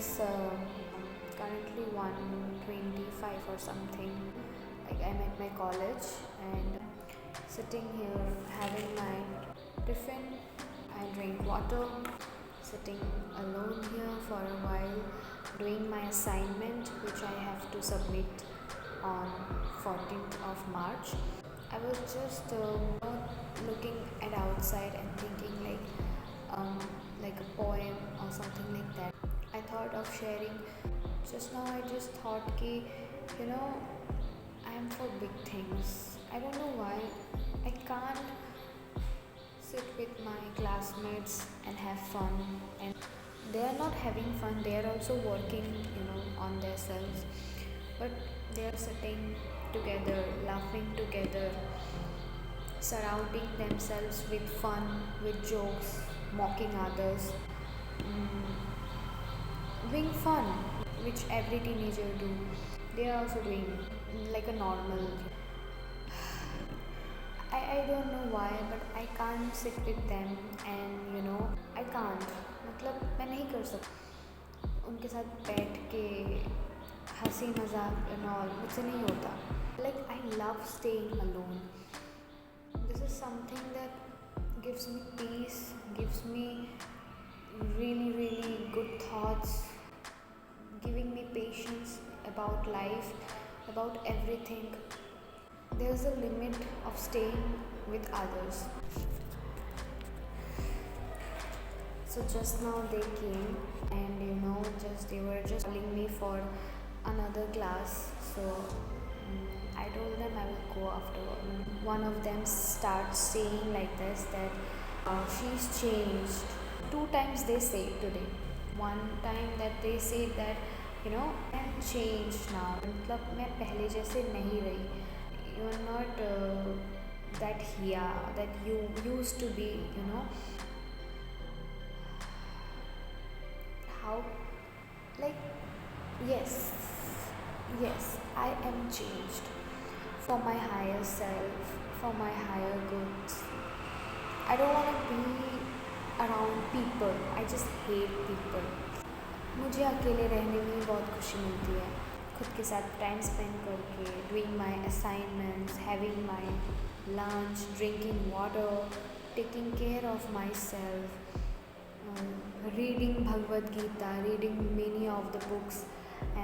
It's currently 1:25 or something. Like I'm at my college and sitting here having my tiffin. I drink water, sitting alone here for a while, doing my assignment which I have to submit on 14th of March. I was just looking at outside and thinking like a poem or something like that. I thought of sharing. Just now I just thought ki, you know, I am for big things. I don't know why. I can't sit with my classmates and have fun, and they are not having fun, they are also working, on themselves, but they are sitting together, laughing together, surrounding themselves with fun, with jokes, mocking others, doing fun, which every teenager do. They are also doing like a normal. I don't know why, but I can't sit with them, and I can't. मतलब मैं नहीं कर सकती उनके साथ बैठ के हंसी मजाक एंड ऑल, मुझसे नहीं होता. Like I love staying alone. This is something that gives me peace, gives me really really good thoughts, giving me patience about life, about everything. There's a limit of staying with others. So just now they came, and they were just calling me for another class. So I told them I will go afterward. One of them starts saying like this that she's changed. Two times they say today. One time that they say that I'm changed now. मतलब मैं पहले जैसे नहीं रही. You are not that Hia that you used to be. How, like, yes, I am changed for my higher self, for my higher goods. I don't want to be around people. I just hate people. मुझे अकेले रहने में बहुत खुशी मिलती है, खुद के साथ टाइम स्पेंड करके, doing my assignments, having my lunch, drinking water, taking care of my self, reading Bhagavad Gita, reading many of the books,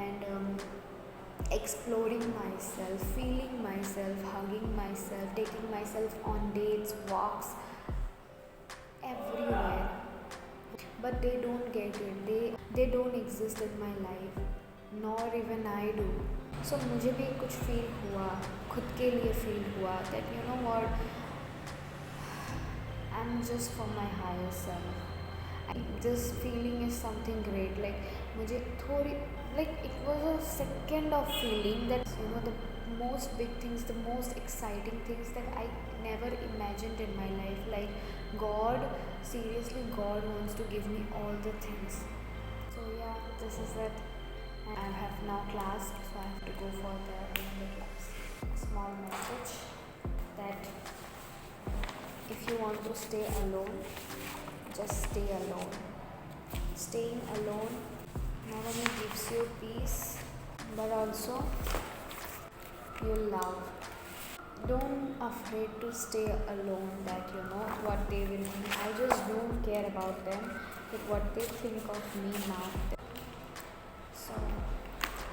and exploring myself, feeling myself, hugging myself, taking myself on dates, walks, everywhere. But they don't get it. They don't exist in my life, nor even I do. So मुझे भी कुछ feel हुआ, खुद के लिए feel हुआ that what, I'm just for my higher self. This feeling is something great. Like मुझे थोड़ी, like it was a second of feeling that the most big things, the most exciting things that I never imagined in my life. Like God, seriously, God wants to give me all the things. So yeah, this is it. And I have now class, so I have to go for the another class. A small message that if you want to stay alone, just stay alone. Staying alone not only gives you peace, but also you love. Don't afraid to stay alone, that what they will think. I just don't care about them, but what they think of me now. So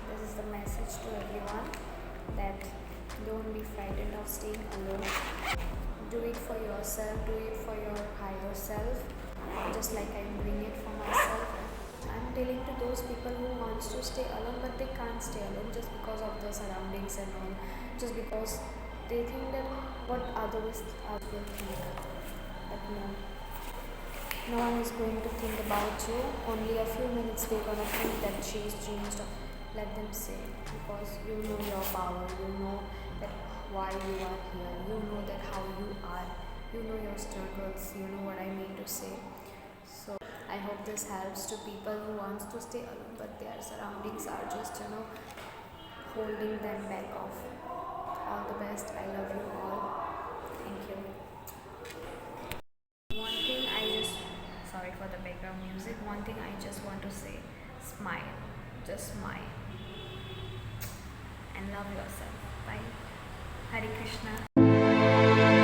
this is the message to everyone, that don't be frightened of staying alone. Do it for yourself, do it for your higher self, just like I'm doing it for myself. I'm telling to those people who wants to stay alone, but they can't stay alone just because of the surroundings and all, just because they think that what others will think. But no one is going to think about you. Only a few minutes they're gonna think that she's changed. Let them say, because you know your power, you know that why you are here, you know that how you are, you know your struggles, you know what I mean to say. So I hope this helps to people who wants to stay alone, but their surroundings are just holding them back off. All the best. I love you all. Thank you. One thing I just, sorry for the background music, one thing I just want to say, Smile, just smile and love yourself. Bye. Hare Krishna.